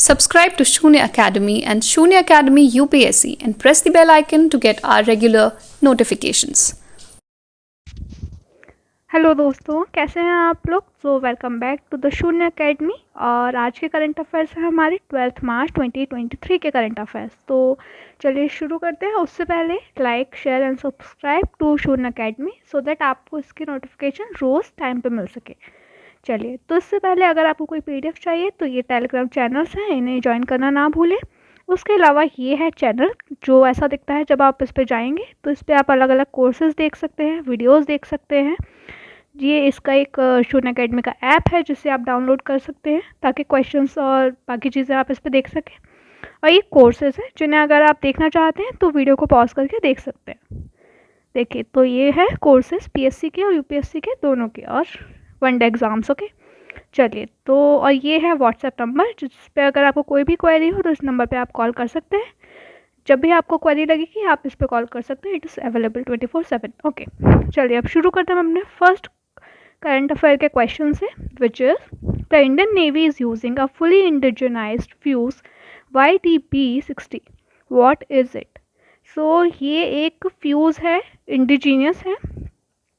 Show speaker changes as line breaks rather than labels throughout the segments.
Subscribe to Shunya Academy and Shunya Academy UPSC and press the bell icon to get our regular notifications.
Hello दोस्तों, कैसे हैं आप लोग। Welcome back to the शून्य academy. और आज के करंट अफेयर्स है हमारे 12 मार्च 2023 के करंट अफेयर्स। तो चलिए शुरू करते हैं। उससे पहले like share and subscribe to Shunya Academy so that आपको इसकी नोटिफिकेशन रोज़ टाइम पे मिल सके। चलिए, तो इससे पहले अगर आपको कोई पीडीएफ चाहिए तो ये टेलीग्राम चैनल्स हैं, इन्हें ज्वाइन करना ना भूलें। उसके अलावा ये है चैनल जो ऐसा दिखता है, जब आप इस पर जाएंगे तो इस पर आप अलग अलग कोर्सेज़ देख सकते हैं, वीडियोज़ देख सकते हैं। ये इसका एक शून्य अकेडमी का ऐप है जिसे आप डाउनलोड कर सकते हैं ताकि क्वेश्चंस और बाकी चीज़ें आप इस पर देख सकें। और ये कोर्सेज है जिन्हें अगर आप देखना चाहते हैं तो वीडियो को पॉज करके देख सकते हैं। देखिए, तो ये है कोर्सेज पीएससी के और यूपीएससी के दोनों के और वनडे एग्ज़ाम्स। ओके, चलिए, तो और ये है व्हाट्सएप नंबर जिस पे अगर आपको कोई भी क्वेरी हो तो इस नंबर पे आप कॉल कर सकते हैं। जब भी आपको क्वेरी लगेगी आप इस पर कॉल कर सकते हैं। It is available 24/7। ओके, चलिए अब शुरू करते हैं हम अपने फर्स्ट करंट अफेयर के क्वेश्चन से, which is the Indian navy is using a fully indigenised fuse YDB-60। What is it. So ये एक फ्यूज़ है, इंडिजीनियस है,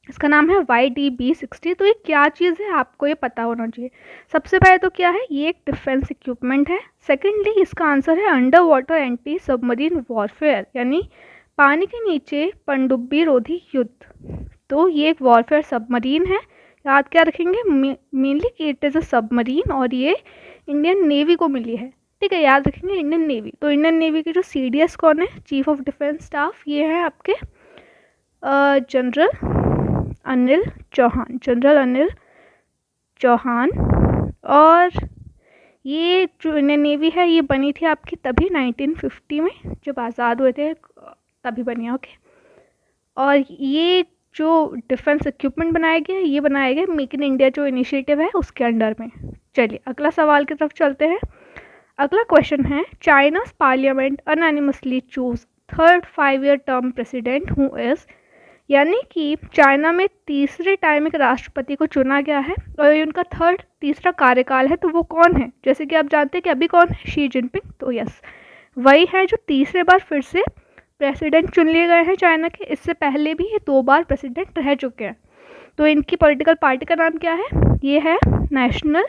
इसका नाम है YDB-60। तो ये क्या चीज़ है आपको ये पता होना चाहिए। सबसे पहले तो क्या है, ये एक डिफेंस इक्विपमेंट है। सेकेंडली इसका आंसर है under water anti submarine warfare, यानी पानी के नीचे पनडुब्बी रोधी युद्ध। तो ये एक वॉरफेयर सबमरीन है। याद क्या रखेंगे, मेनली कि इट इज़ अ सबमरीन और ये इंडियन नेवी को मिली है। ठीक है, याद रखेंगे इंडियन नेवी। तो इंडियन नेवी के जो CDS कौन है, चीफ ऑफ डिफेंस स्टाफ, ये है आपके जनरल अनिल चौहान। जनरल अनिल चौहान। और ये जो इंडियन नेवी है ये बनी थी आपकी तभी 1950 में, जब आज़ाद हुए थे तभी बनी है। ओके, और ये जो डिफेंस इक्विपमेंट बनाया गया ये बनाया गया मेक इन इंडिया जो इनिशिएटिव है उसके अंडर में। चलिए अगला सवाल की तरफ चलते हैं। अगला क्वेश्चन है, China's parliament unanimously choose third 5-year term president who is, यानी कि चाइना में तीसरे टाइम एक राष्ट्रपति को चुना गया है और ये उनका तीसरा कार्यकाल है। तो वो कौन है, जैसे कि आप जानते हैं कि अभी कौन है, शी जिनपिंग। तो यस, वही है जो तीसरे बार फिर से प्रेसिडेंट चुन लिए गए हैं चाइना के। इससे पहले भी ये 2 बार प्रेसिडेंट रह चुके हैं। तो इनकी पॉलिटिकल पार्टी का नाम क्या है, ये है National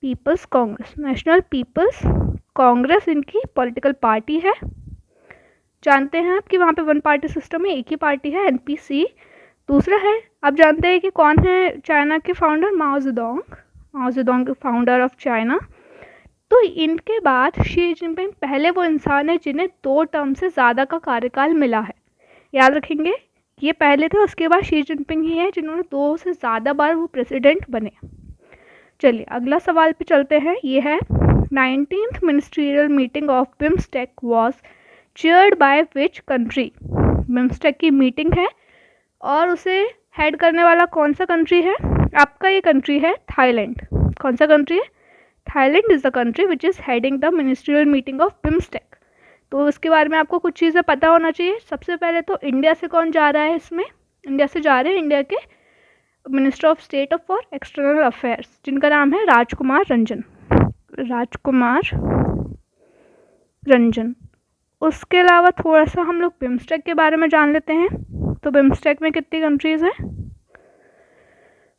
People's Congress. National People's Congress इनकी पॉलिटिकल पार्टी है। जानते हैं आप कि वहाँ पे वन पार्टी सिस्टम में एक ही पार्टी है, NPC। दूसरा है, आप जानते हैं कि कौन है चाइना के founder, Mao Zedong. Mao Zedong founder of China. तो इनके बाद शी जिनपिंग पहले वो इंसान है जिन्हें 2 टर्म से ज़्यादा का कार्यकाल मिला है। याद रखेंगे, ये पहले थे, उसके बाद शी जिनपिंग ही है जिन्होंने 2 से ज़्यादा बार वो प्रेसिडेंट बने। चलिए अगला सवाल पे चलते हैं। ये है 19th ministerial meeting of BIMSTEC was chaired by which country. BIMSTEC की मीटिंग है और उसे हेड करने वाला कौन सा कंट्री है, आपका ये कंट्री है थाईलैंड। कौन सा कंट्री है, Thailand is the country which is heading the ministerial meeting of BIMSTEC. तो इसके बारे में आपको कुछ चीज़ें पता होना चाहिए। सबसे पहले तो इंडिया से कौन जा रहा है इसमें, इंडिया से जा रहे हैं इंडिया के minister of state for external affairs, जिनका नाम है राजकुमार रंजन। राजकुमार रंजन। उसके अलावा थोड़ा सा हम लोग बिम्स्टेक के बारे में जान लेते हैं। तो बिम्स्टेक में कितनी कंट्रीज़ हैं,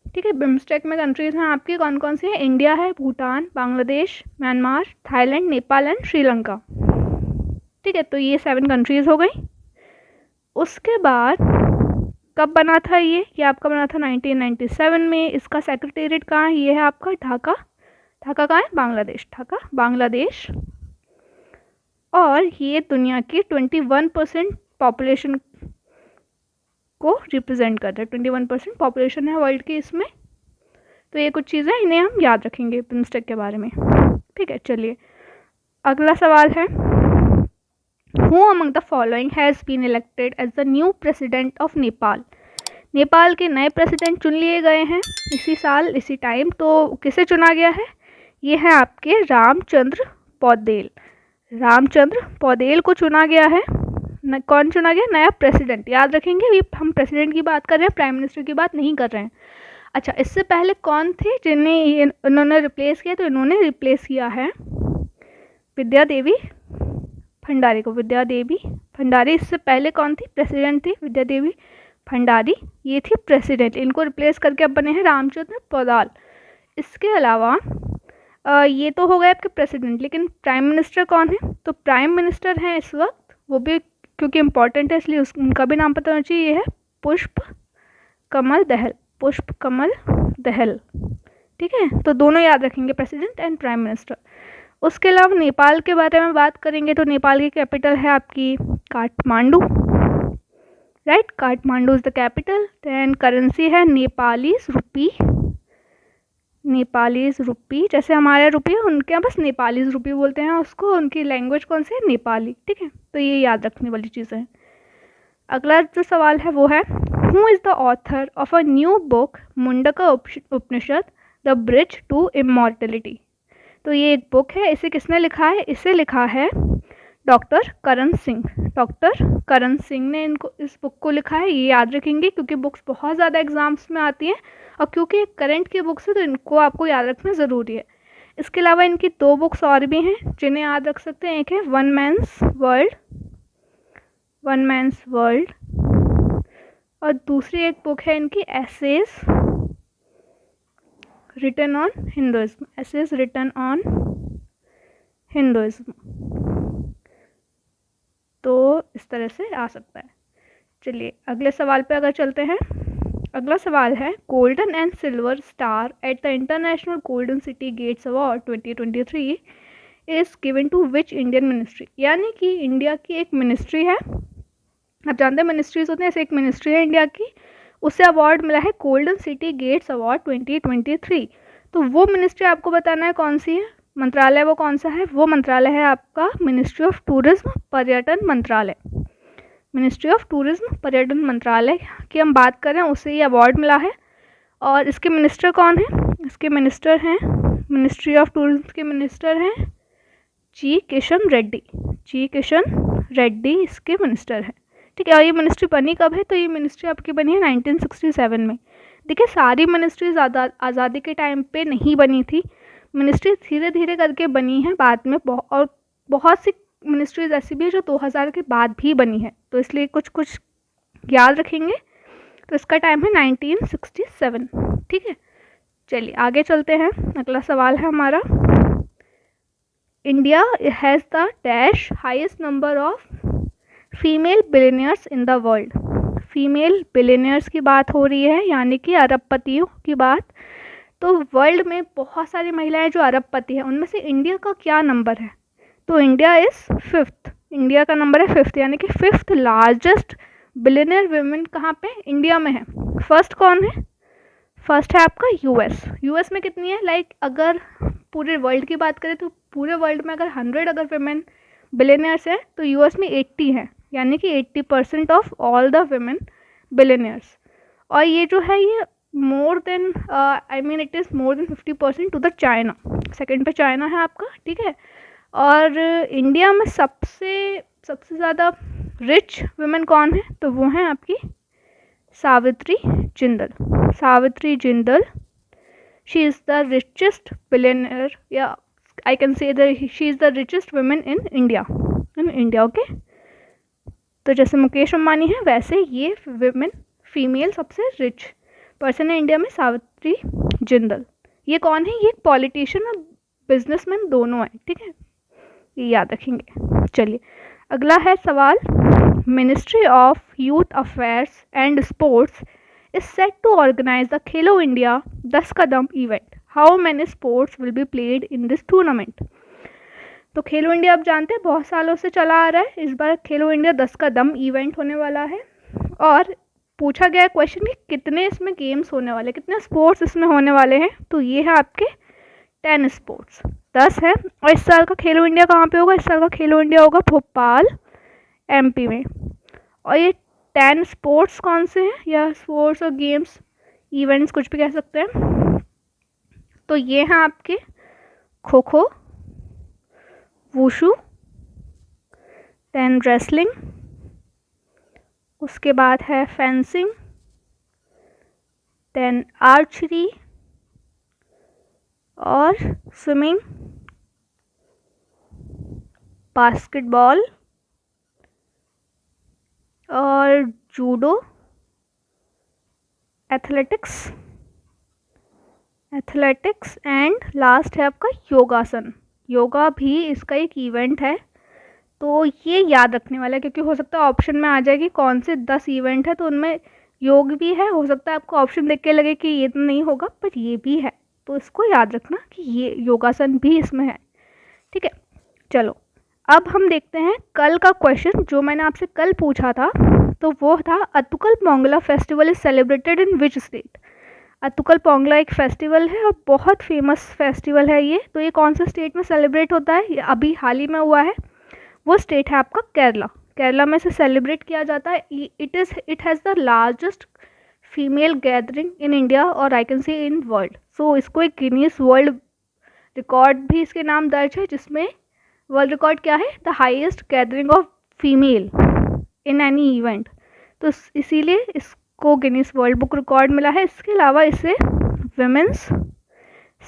ठीक है, बिम्स्टेक में कंट्रीज़ हैं आपकी कौन कौन सी हैं, इंडिया है, Bhutan, Bangladesh, Myanmar, Thailand, Nepal and Sri Lanka. ठीक है, तो ये 7 कंट्रीज़ हो गई। उसके बाद कब बना था ये आपका बना था 1997 में। इसका सेक्रेटेरिएट कहाँ है, ये है आपका ढाका। ढाका कहाँ है, बांग्लादेश। ढाका बांग्लादेश। और ये दुनिया की 21% पॉपुलेशन को रिप्रेजेंट करता है। 21% पॉपुलेशन है वर्ल्ड की इसमें। तो ये कुछ चीज़ें इन्हें हम याद रखेंगे बिम्स्टेक के बारे में। ठीक है, चलिए अगला सवाल है, who among the following has been elected as the new president of Nepal. Nepal के नए प्रेसिडेंट चुन लिए गए हैं इसी साल इसी टाइम। तो किसे चुना गया है, ये है आपके रामचंद्र पौडेल। रामचंद्र पौडेल को चुना गया है। कौन चुना गया, नया प्रेसिडेंट। याद रखेंगे ये हम प्रेसिडेंट की बात कर रहे हैं, प्राइम मिनिस्टर की बात नहीं कर रहे हैं। अच्छा, इससे पहले कौन थे जिन्हें इन्होंने रिप्लेस किया, तो इन्होंने रिप्लेस किया है विद्या देवी भंडारी को। विद्या देवी भंडारी, इससे पहले कौन थी? प्रेसिडेंट थी विद्या देवी भंडारी, ये थी प्रेसिडेंट। इनको रिप्लेस करके अब बने हैं रामचंद्र पौदाल। इसके अलावा ये तो हो गए आपके प्रेसिडेंट, लेकिन प्राइम मिनिस्टर कौन है? तो प्राइम मिनिस्टर हैं इस वक्त, वो भी क्योंकि इम्पोर्टेंट है इसलिए उनका भी नाम पता होना चाहिए। ये है पुष्प कमल दहल। पुष्प कमल दहल, ठीक है। तो दोनों याद रखेंगे, प्रेसिडेंट एंड प्राइम मिनिस्टर। उसके अलावा नेपाल के बारे में बात करेंगे तो नेपाल की कैपिटल है आपकी Kathmandu, right. Kathmandu is the capital. Then currency है नेपालीज रुपी। नेपालीज रुपी, जैसे हमारे रुपये, उनके यहाँ बस नेपालीज रुपी बोलते हैं उसको। उनकी लैंग्वेज कौन सी है? नेपाली, ठीक है। तो ये याद रखने वाली चीज़ें हैं। अगला जो सवाल है वो है, who is the author of a new book Mundaka Upanishad the bridge to immortality. तो ये एक बुक है, इसे किसने लिखा है? इसे लिखा है डॉक्टर करण सिंह। डॉक्टर करण सिंह ने इनको इस बुक को लिखा है। ये याद रखेंगे क्योंकि बुक्स बहुत ज़्यादा एग्जाम्स में आती हैं और क्योंकि करंट की बुक्स है तो इनको आपको याद रखना ज़रूरी है। इसके अलावा इनकी 2 बुक्स और भी हैं जिन्हें याद रख सकते हैं। एक है वन मैन्स वर्ल्ड, और दूसरी एक बुक है इनकी essays written on Hinduism. Essays written on Hinduism. तो इस तरह से आ सकता है। चलिए अगले सवाल पे अगर चलते हैं। अगला सवाल है, golden and silver star at the international Golden City Gates Award 2023 is given to which Indian ministry. यानी कि इंडिया की एक मिनिस्ट्री है, आप जानते हैं मिनिस्ट्रीज होते हैं, ऐसे एक मिनिस्ट्री है इंडिया की, उसे अवार्ड मिला है गोल्डन सिटी गेट्स अवार्ड 2023। तो वो मिनिस्ट्री आपको बताना है कौन सी है, मंत्रालय वो कौन सा है। वो मंत्रालय है आपका मिनिस्ट्री ऑफ टूरिज्म पर्यटन मंत्रालय। मिनिस्ट्री ऑफ टूरिज्म पर्यटन मंत्रालय की हम बात करें, उसे ये अवार्ड मिला है। और इसके मिनिस्टर कौन है? इसके मिनिस्टर हैं, मिनिस्ट्री ऑफ टूरिज्म के मिनिस्टर हैं जी किशन रेड्डी। जी किशन रेड्डी इसके मिनिस्टर हैं, ठीक है। और ये मिनिस्ट्री बनी कब है? तो ये मिनिस्ट्री आपकी बनी है 1967 में। देखिए सारी मिनिस्ट्रीज आज़ादी के टाइम पे नहीं बनी थी, मिनिस्ट्री धीरे धीरे करके बनी है बाद में। और बहुत सी मिनिस्ट्रीज ऐसी भी है जो 2000 के बाद भी बनी है, तो इसलिए कुछ कुछ याद रखेंगे। तो इसका टाइम है 1967, ठीक है। चलिए आगे चलते हैं। अगला सवाल है हमारा, India has the dash highest number of female billionaires in the world. Female billionaires की बात हो रही है, यानी कि अरबपतियों की बात। तो वर्ल्ड में बहुत सारी महिलाएं जो अरबपति हैं, उनमें से इंडिया का क्या नंबर है? तो इंडिया इज़ 5th। इंडिया का नंबर है 5th, यानी कि 5th लार्जेस्ट बिलियनियर वुमेन कहाँ पे? इंडिया में है। फर्स्ट कौन है? फर्स्ट है आपका यूएस। यूएस में कितनी है? लाइक अगर पूरे वर्ल्ड की बात करें तो पूरे वर्ल्ड में अगर 100 अगर वुमेन बिलियनियर्स हैं तो यूएस में 80 हैं, यानी कि 80% of all the women billionaires. और ये जो है ये more than it is more than 50% to the China. Second पे चाइना है आपका, ठीक है। और इंडिया में सबसे ज़्यादा रिच वुमेन कौन है? तो वो हैं आपकी Savitri Jindal. Savitri Jindal, she is the richest billionaire, या I can say she is the richest women in India, okay. तो जैसे मुकेश अंबानी है वैसे ये वुमेन फीमेल सबसे रिच पर्सन है इंडिया में, सावित्री जिंदल। ये कौन है? ये पॉलिटिशियन और बिजनेसमैन दोनों है, ठीक है, ये याद रखेंगे। चलिए अगला है सवाल, ministry of youth affairs and sports is set to organise the Khelo India 10 Kadam event. How many sports will be played in this tournament. तो खेलो इंडिया आप जानते हैं बहुत सालों से चला आ रहा है। इस बार खेलो इंडिया 10 कदम इवेंट होने वाला है और पूछा गया क्वेश्चन कि कितने इसमें गेम्स होने वाले, कितने स्पोर्ट्स इसमें होने वाले हैं। तो ये है आपके 10 स्पोर्ट्स, 10 है। और इस साल का खेलो इंडिया कहाँ पे होगा? इस साल का खेलो इंडिया होगा भोपाल एमपी में। और ये 10 स्पोर्ट्स कौन से हैं, या स्पोर्ट्स और गेम्स इवेंट्स कुछ भी कह सकते हैं। तो ये हैं आपके kho kho, wushu, then wrestling, उसके बाद है फेंसिंग, देन आर्चरी और स्विमिंग, बास्केटबॉल और जूडो, एथलेटिक्स एंड लास्ट है आपका योगासन। योगा भी इसका एक इवेंट है, तो ये याद रखने वाला है क्योंकि हो सकता है ऑप्शन में आ जाएगी कौन से 10 इवेंट है, तो उनमें योग भी है। हो सकता है आपको ऑप्शन देख के लगे कि ये तो नहीं होगा, पर ये भी है, तो इसको याद रखना कि ये योगासन भी इसमें है। ठीक है, चलो अब हम देखते हैं कल का क्वेश्चन जो मैंने आपसे कल पूछा था। तो वो था Attukal Pongala festival is celebrated in which state. Attukal Pongala एक फेस्टिवल है और बहुत फेमस फेस्टिवल है ये। तो ये कौन से स्टेट में सेलिब्रेट होता है, ये अभी हाल ही में हुआ है। वो स्टेट है आपका केरला। केरला में से सेलिब्रेट किया जाता है। It has the largest female gathering in India और आई कैन से इन वर्ल्ड। सो इसको एक गिनीज वर्ल्ड रिकॉर्ड भी इसके नाम दर्ज है, जिसमें वर्ल्ड रिकॉर्ड क्या है, the highest gathering of female in any event. तो इसीलिए इसको गिनीज वर्ल्ड बुक रिकॉर्ड मिला है। इसके अलावा इसे विमेंस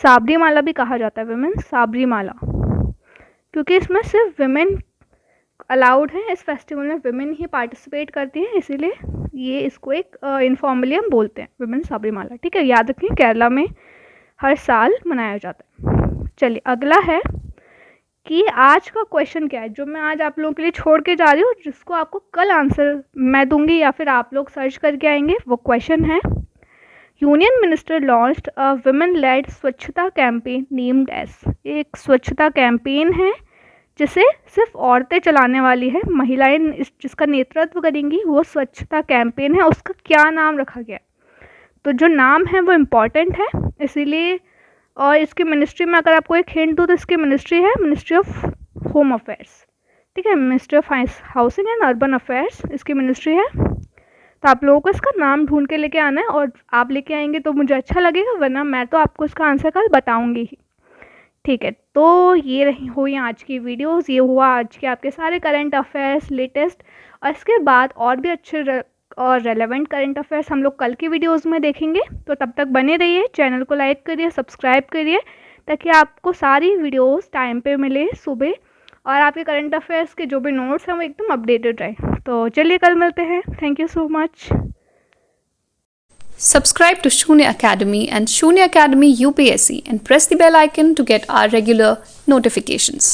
साबरीमाला भी कहा जाता है, विमेंस साबरीमाला, क्योंकि इसमें सिर्फ विमेन अलाउड है। इस फेस्टिवल में विमेन ही पार्टिसिपेट करती हैं, इसीलिए ये इसको एक इनफॉर्मली हम बोलते हैं विमेन साबरीमाला। ठीक है, याद रखिए केरला में हर साल मनाया जाता है। चलिए अगला है कि आज का क्वेश्चन क्या है जो मैं आज आप लोगों के लिए छोड़ के जा रही हूँ, जिसको आपको कल आंसर मैं दूंगी या फिर आप लोग सर्च करके आएंगे। वो क्वेश्चन है, union minister launched a women lead स्वच्छता कैंपेन नेम्ड एस। एक स्वच्छता कैंपेन है जिसे सिर्फ औरतें चलाने वाली है, महिलाएं जिसका नेतृत्व करेंगी। वो स्वच्छता कैंपेन है, उसका क्या नाम रखा गया। तो जो नाम है वो इम्पॉर्टेंट है इसीलिए। और इसकी मिनिस्ट्री में अगर आपको एक हिंट दूँ तो इसकी मिनिस्ट्री है मिनिस्ट्री ऑफ होम अफेयर्स। ठीक है, ministry of housing and urban affairs इसकी मिनिस्ट्री है। तो आप लोगों को इसका नाम ढूंढ के लेके आना है, और आप लेके आएंगे तो मुझे अच्छा लगेगा, वरना मैं तो आपको इसका आंसर कल बताऊंगी ही। ठीक है, तो ये रही हुई आज की वीडियोस, ये हुआ आज के आपके सारे करंट अफेयर्स लेटेस्ट। और इसके बाद और भी अच्छे और रेलेवेंट करंट अफेयर्स हम लोग कल की वीडियोस में देखेंगे। तो तब तक बने रहिए, चैनल को लाइक करिए, सब्सक्राइब करिए, ताकि आपको सारी वीडियोस टाइम पे मिले सुबह, और आपके करंट अफेयर्स के जो भी नोट्स हैं वो एकदम अपडेटेड रहे। तो चलिए कल मिलते हैं। Thank you so much.
Subscribe to Shunya Academy and Shunya Academy UPSC and press the bell icon to get our regular notifications.